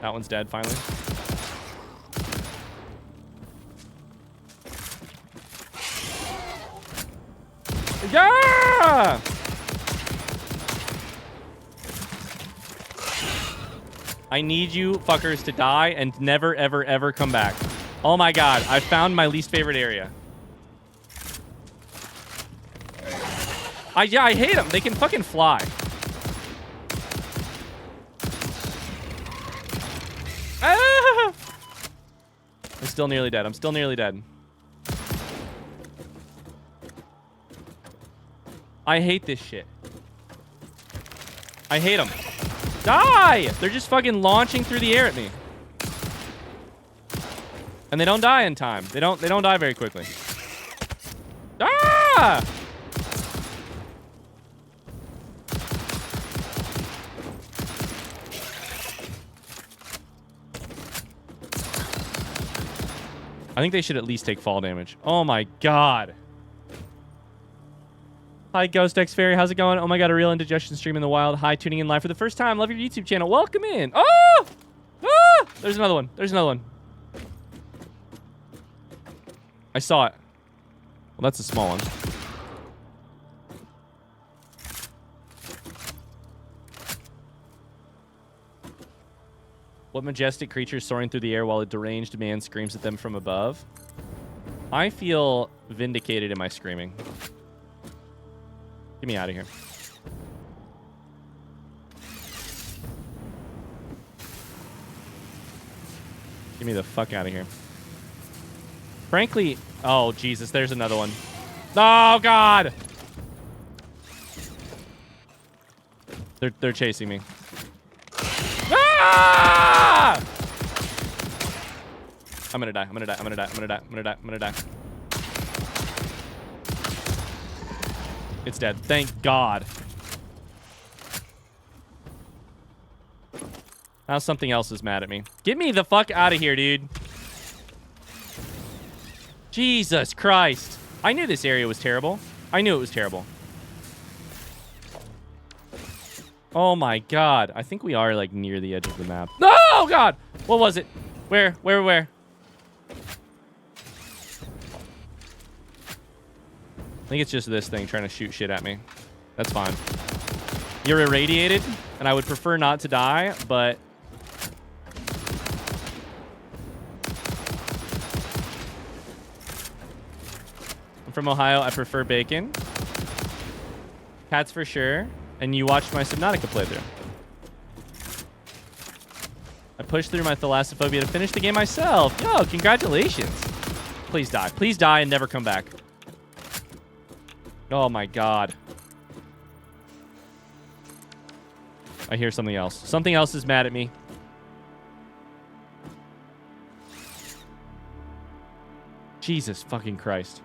That one's dead, finally. Yeah! I need you fuckers to die and never, ever, ever come back. Oh my God, I found my least favorite area. I hate them. They can fucking fly. Ah! I'm still nearly dead. I'm still nearly dead. I hate this shit. I hate them. Die! They're just fucking launching through the air at me. And they don't die in time. They don't die very quickly. Ah! I think they should at least take fall damage. Oh my God. Hi, Ghost X Fairy. How's it going? Oh my god, a real indigestion stream in the wild. Hi, tuning in live for the first time. Love your YouTube channel. Welcome in. Oh! Ah! There's another one. There's another one. I saw it. Well, that's a small one. What majestic creature soaring through the air while a deranged man screams at them from above? I feel vindicated in my screaming. Get me out of here. Get me the fuck out of here. Frankly, oh Jesus, there's another one. Oh God! They're chasing me. Ah! I'm gonna die. I'm gonna die. I'm gonna die. I'm gonna die. I'm gonna die. I'm gonna die. It's dead. Thank God. Now something else is mad at me. Get me the fuck out of here, dude. Jesus Christ. I knew this area was terrible. I knew it was terrible. Oh my God. I think we are like near the edge of the map. Oh God. What was it? Where? I think it's just this thing trying to shoot shit at me. That's fine. You're irradiated, and I would prefer not to die, but... I'm from Ohio. I prefer bacon. Cats for sure. And you watched my Subnautica playthrough. I pushed through my thalassophobia to finish the game myself. Yo, congratulations. Please die. Please die and never come back. Oh my God. I hear something else. Something else is mad at me. Jesus fucking Christ.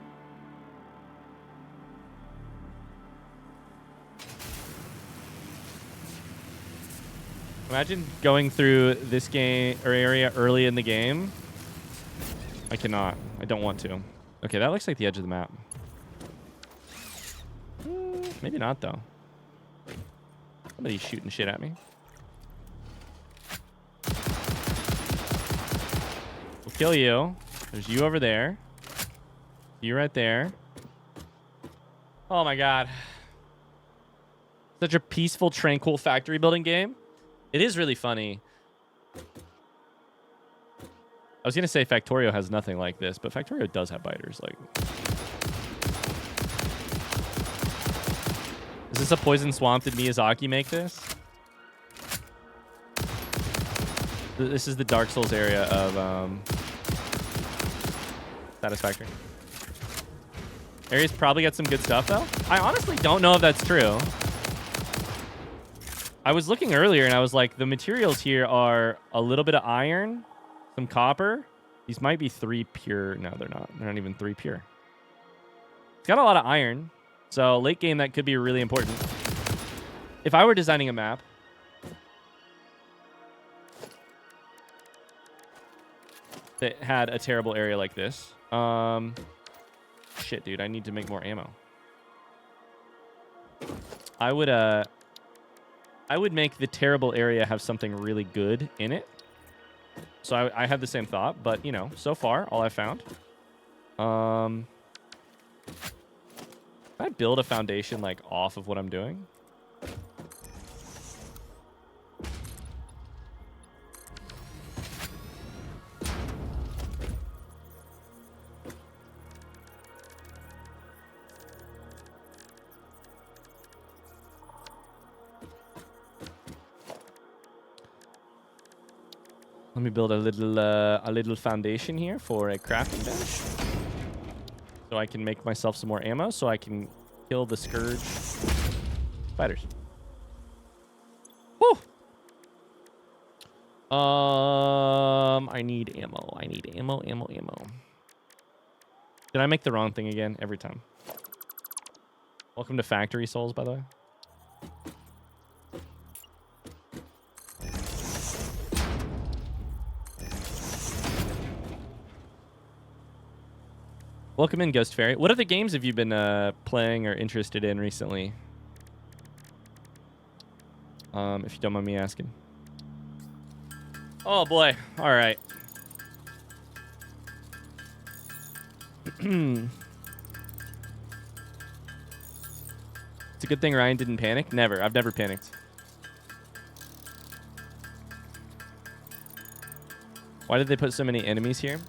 Imagine going through this game or area early in the game. I cannot. I don't want to. Okay, that looks like the edge of the map. Maybe not, though. Somebody's shooting shit at me. We'll kill you. There's you over there. You right there. Oh, my God. Such a peaceful, tranquil factory building game. It is really funny. I was going to say Factorio has nothing like this, but Factorio does have biters. Like, is this a poison swamp? Did Miyazaki make this? This is the Dark Souls area of Satisfactory. Area's probably got some good stuff, though. I honestly don't know if that's true. I was looking earlier, and I was like, the materials here are a little bit of iron, some copper. These might be 3 pure. No, they're not. They're not even 3 pure. It's got a lot of iron. So late game, that could be really important. If I were designing a map, that had a terrible area like this. Shit, dude, I need to make more ammo. I would make the terrible area have something really good in it. So I had the same thought, but, you know, so far, all I found. Can I build a foundation, like, off of what I'm doing? Let me build a little foundation here for a crafting bench, so I can make myself some more ammo, so I can kill the scourge spiders. Woo! I need ammo. I need ammo. Did I make the wrong thing again? Every time. Welcome to Factory Souls, by the way. Welcome in, Ghost Fairy. What other games have you been playing or interested in recently? If you don't mind me asking. Oh boy. All right. It's a good thing Ryan didn't panic. Never. I've never panicked. Why did they put so many enemies here?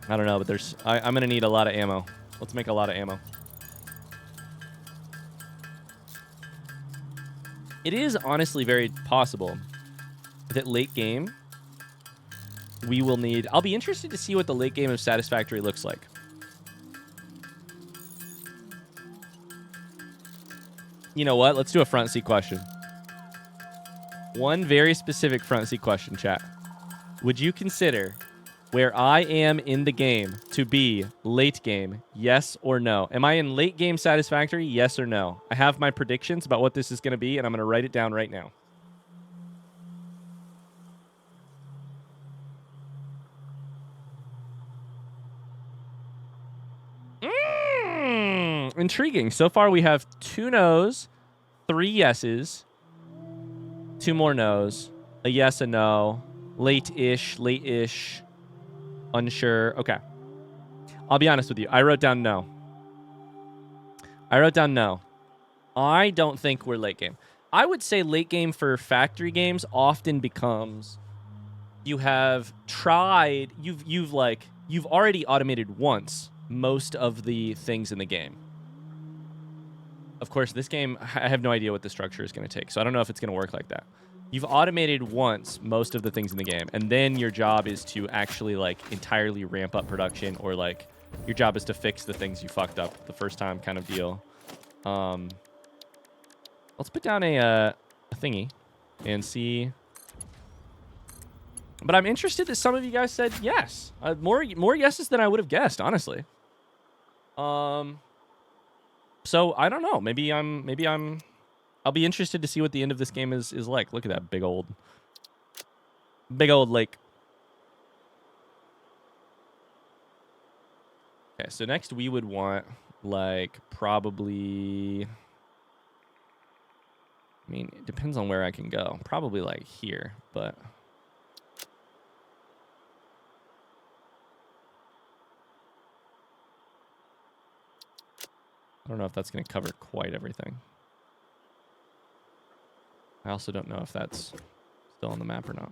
I don't know, but there's... I'm going to need a lot of ammo. Let's make a lot of ammo. It is honestly very possible that late game we will need... I'll be interested to see what the late game of Satisfactory looks like. You know what? Let's do a front seat question. One very specific front seat question, chat. Would you consider where I am in the game to be late game, yes or no? Am I in late game Satisfactory, yes or no? I have my predictions about what this is going to be, and I'm going to write it down right now. Intriguing. So far, we have 2 no's, 3 yeses, 2 more no's, a yes, a no, late-ish, unsure. Okay. I'll be honest with you. I wrote down no. I don't think we're late game. I would say late game for factory games often becomes you have tried, you've already automated once most of the things in the game. Of course, this game, I have no idea what the structure is going to take, so I don't know if it's going to work like that. You've automated once most of the things in the game, and then your job is to actually, like, entirely ramp up production, or, like, your job is to fix the things you fucked up the first time kind of deal. Let's put down a thingy and see. But I'm interested that some of you guys said yes. More yeses than I would have guessed, honestly. So I don't know. Maybe I'll be interested to see what the end of this game is like. Look at that big old lake. Okay, so next we would want, like, probably... I mean, it depends on where I can go. Probably, like, here, but... I don't know if that's going to cover quite everything. I also don't know if that's still on the map or not.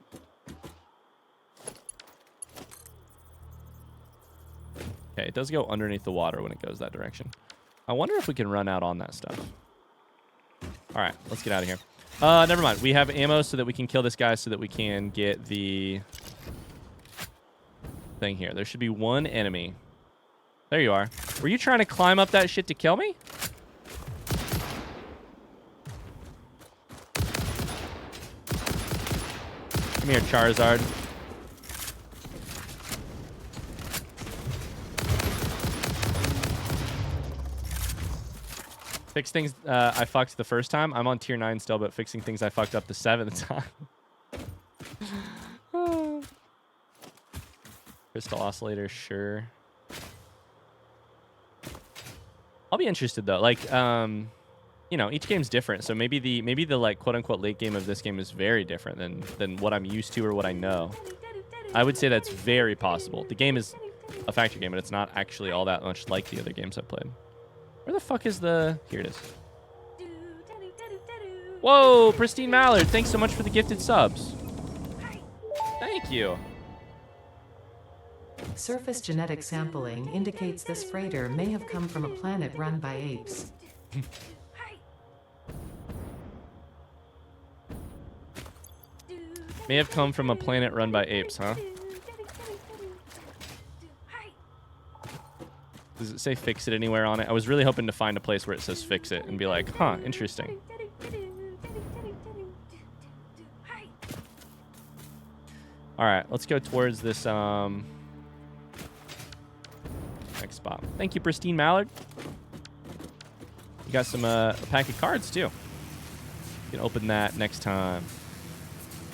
Okay, it does go underneath the water when it goes that direction. I wonder if we can run out on that stuff. All right, let's get out of here. Never mind. We have ammo so that we can kill this guy so that we can get the thing here. There should be one enemy. There you are. Were you trying to climb up that shit to kill me? Come here, Charizard. Fix things I fucked the first time. I'm on tier 9 still, but fixing things I fucked up the 7th time. Crystal Oscillator, sure. I'll be interested though. Like, you know, each game's different, so maybe the like quote unquote late game of this game is very different than what I'm used to or what I know. I would say that's very possible. The game is a factory game, but it's not actually all that much like the other games I've played. Where the fuck is the... Here it is. Whoa, Pristine Mallard. Thanks so much for the gifted subs. Thank you. Surface genetic sampling indicates this freighter may have come from a planet run by apes. May have come from a planet run by apes, huh? Does it say fix it anywhere on it? I was really hoping to find a place where it says fix it and be like, huh, interesting. All right, let's go towards this next spot. Thank you, Pristine Mallard. You got some a pack of cards too. You can open that next time.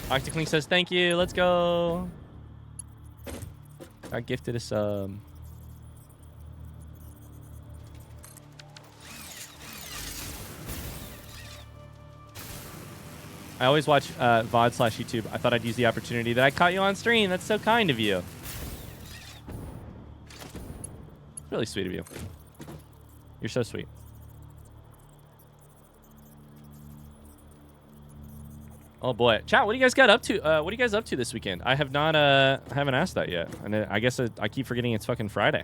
Octoclink says thank you. Let's go. Got gifted a sub. I always watch VOD/YouTube. I thought I'd use the opportunity that I caught you on stream. That's so kind of you. Really sweet of you. You're so sweet. Oh boy, chat. What do you guys got up to? What are you guys up to this weekend? I have not. I haven't asked that yet, and I guess I keep forgetting it's fucking Friday.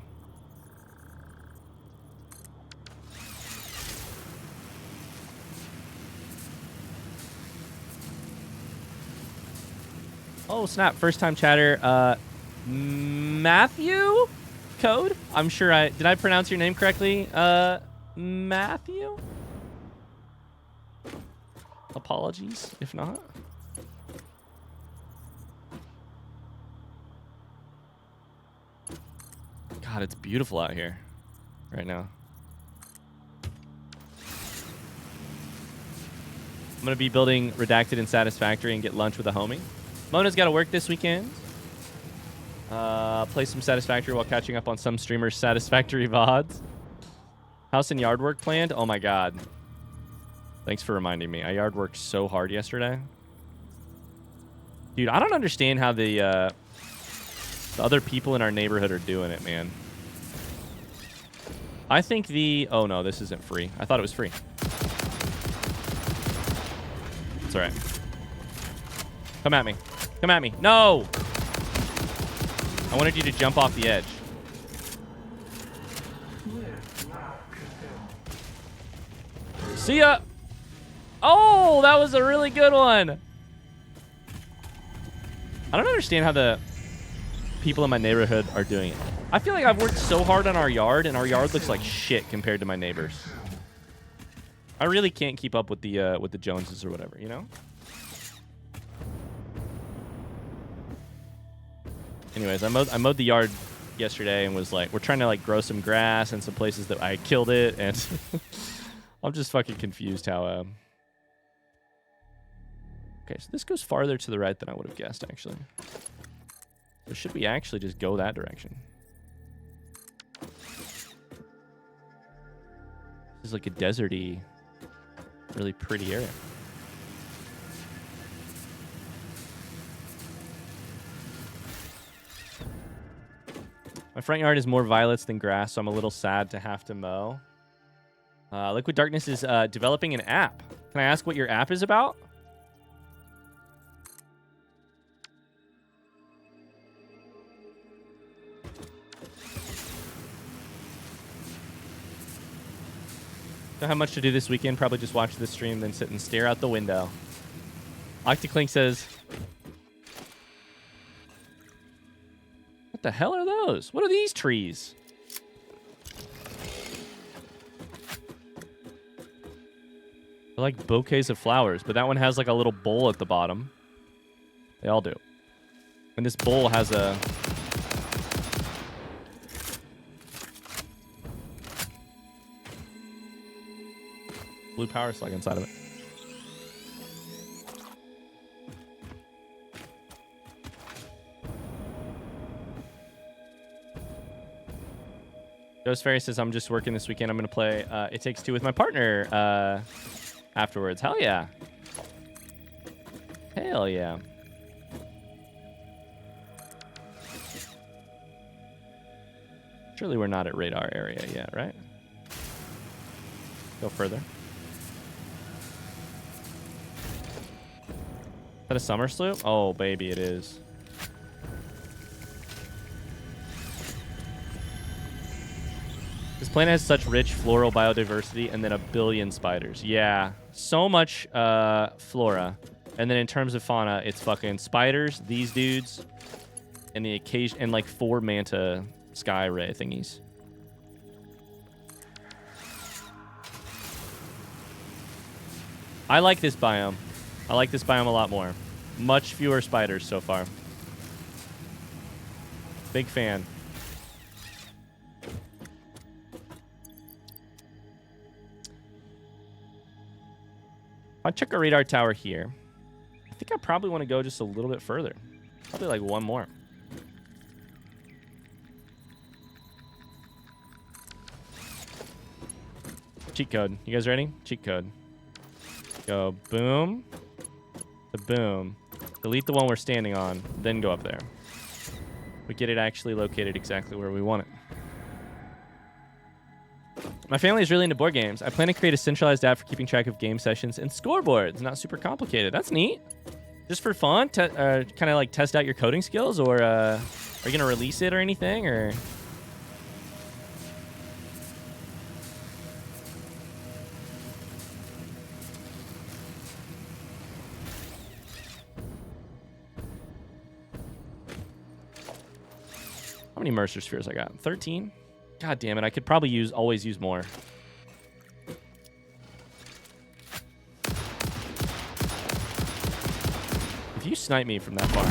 Oh snap! First time chatter. Matthew Code. I'm sure did I pronounce your name correctly? Matthew. Apologies if not. God, it's beautiful out here right now. I'm going to be building Redacted and Satisfactory and get lunch with a homie. Mona's got to work this weekend. Play some Satisfactory while catching up on some streamers' Satisfactory VODs. House and yard work planned? Oh my God. Thanks for reminding me. I yard worked so hard yesterday. Dude, I don't understand how the other people in our neighborhood are doing it, man. I think oh no, this isn't free. I thought it was free. It's all right. Come at me. Come at me. No! I wanted you to jump off the edge. See ya! Oh, that was a really good one. I don't understand how the people in my neighborhood are doing it. I feel like I've worked so hard on our yard, and our yard looks like shit compared to my neighbors. I really can't keep up with the Joneses or whatever, you know? Anyways, I mowed the yard yesterday and was like, we're trying to like grow some grass and some places that I killed it, and I'm just fucking confused how Okay, so this goes farther to the right than I would have guessed, actually. So should we actually just go that direction? This is like a deserty, really pretty area. My front yard is more violets than grass, so I'm a little sad to have to mow. Liquid Darkness is developing an app. Can I ask what your app is about? Don't have much to do this weekend. Probably just watch this stream, then sit and stare out the window. OctoClink says, what the hell are those? What are these trees? They're like bouquets of flowers, but that one has like a little bowl at the bottom. They all do. And this bowl has a... blue power slug inside of it. Ghost Fairy says, I'm just working this weekend. I'm going to play It Takes Two with my partner afterwards. Hell yeah. Hell yeah. Surely we're not at radar area yet, right? Go further. Is that a summer sloop? Oh, baby, it is. This planet has such rich floral biodiversity and then a billion spiders. Yeah, so much flora. And then in terms of fauna, it's fucking spiders, these dudes, and the occasion, and like 4 manta sky ray thingies. I like this biome. I like this biome a lot more. Much fewer spiders so far. Big fan. I'll check a radar tower here. I think I probably want to go just a little bit further. Probably like one more. Cheat code. You guys ready? Cheat code. Go boom. Boom. Delete the one we're standing on, then go up there. We get it actually located exactly where we want it. My family is really into board games. I plan to create a centralized app for keeping track of game sessions and scoreboards. Not super complicated. That's neat. Just for fun? Kind of like test out your coding skills? Or are you going to release it or anything? Or... How many Mercer Spheres I got? 13? God damn it. I could probably always use more. If you snipe me from that far.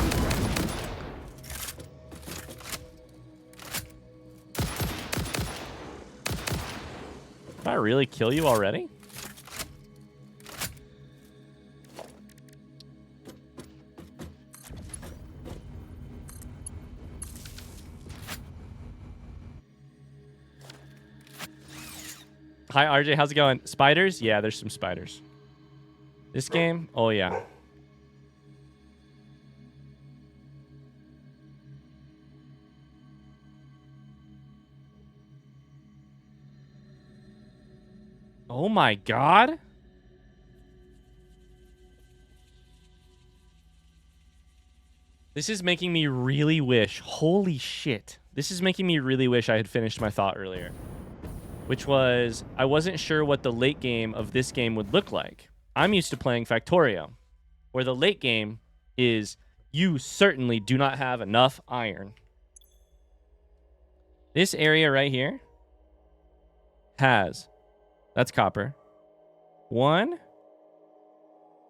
Did I really kill you already? Hi, RJ. How's it going? Spiders? Yeah, there's some spiders. This game? Oh, yeah. Oh, my God. This is making me really wish. Holy shit. This is making me really wish I had finished my thought earlier. Which was, I wasn't sure what the late game of this game would look like. I'm used to playing Factorio, where the late game is you certainly do not have enough iron. This area right here has, that's copper. 1.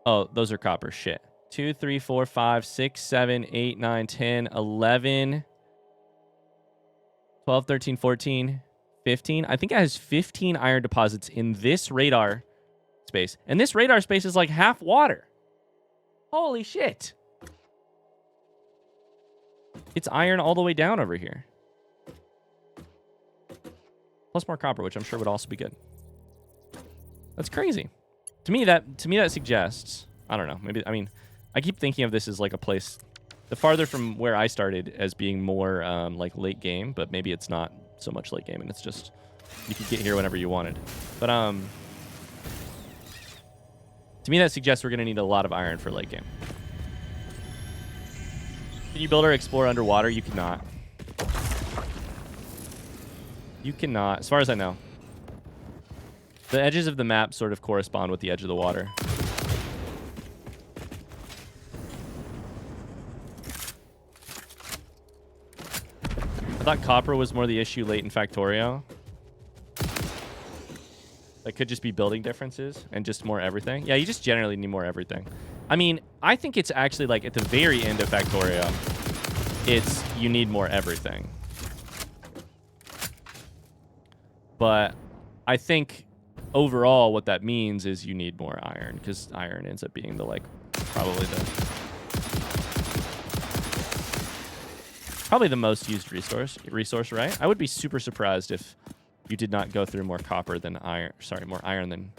Oh, those are copper. Shit. 2, 3, 4, 5, 6, 7, 8, 9, 10, 11, 12, 13, 14. 15. I think it has 15 iron deposits in this radar space. And this radar space is like half water. Holy shit. It's iron all the way down over here. Plus more copper, which I'm sure would also be good. That's crazy. To me that suggests, I don't know, maybe, I mean, I keep thinking of this as like a place the farther from where I started as being more like late game, but maybe it's not so much late game and it's just you could get here whenever you wanted. But to me that suggests we're gonna need a lot of iron for late game. Can you build or explore underwater? You cannot. You cannot, as far as I know. The edges of the map sort of correspond with the edge of the water. I thought copper was more the issue late in Factorio. That could just be building differences and just more everything. Yeah, you just generally need more everything. I mean, I think it's actually like at the very end of Factorio, it's you need more everything. But I think overall what that means is you need more iron because iron ends up being the like probably the most used resource, right? I would be super surprised if you did not go through more copper than iron. Sorry, more iron than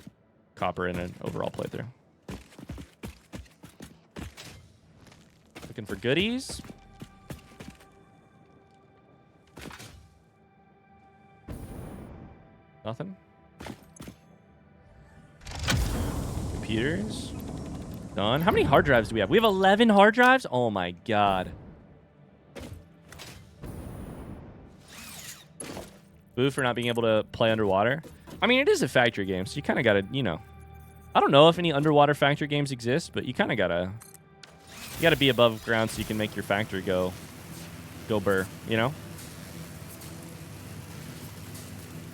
copper in an overall playthrough. Looking for goodies. Nothing. Computers. Done. How many hard drives do we have? We have 11 hard drives? Oh my god. Boo for not being able to play underwater. I mean, it is a factory game, so you kind of got to, you know. I don't know if any underwater factory games exist, but you kind of got to... You got to be above ground so you can make your factory go burr, you know?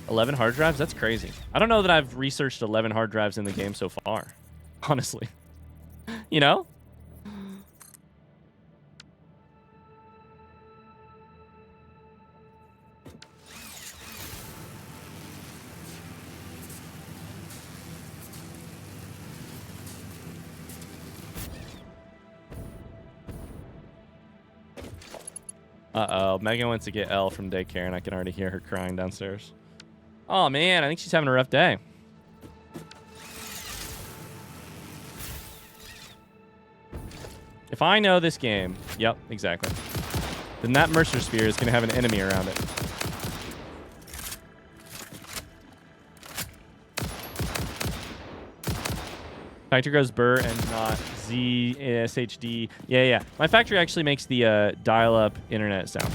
11 hard drives? That's crazy. I don't know that I've researched 11 hard drives in the game so far, honestly. You know? Uh-oh. Megan went to get Elle from daycare, and I can already hear her crying downstairs. Oh, man. I think she's having a rough day. If I know this game, yep, exactly. Then that Mercer Sphere is going to have an enemy around it. Factory grows burr and not ZSHD. Yeah. My factory actually makes the dial-up internet sound.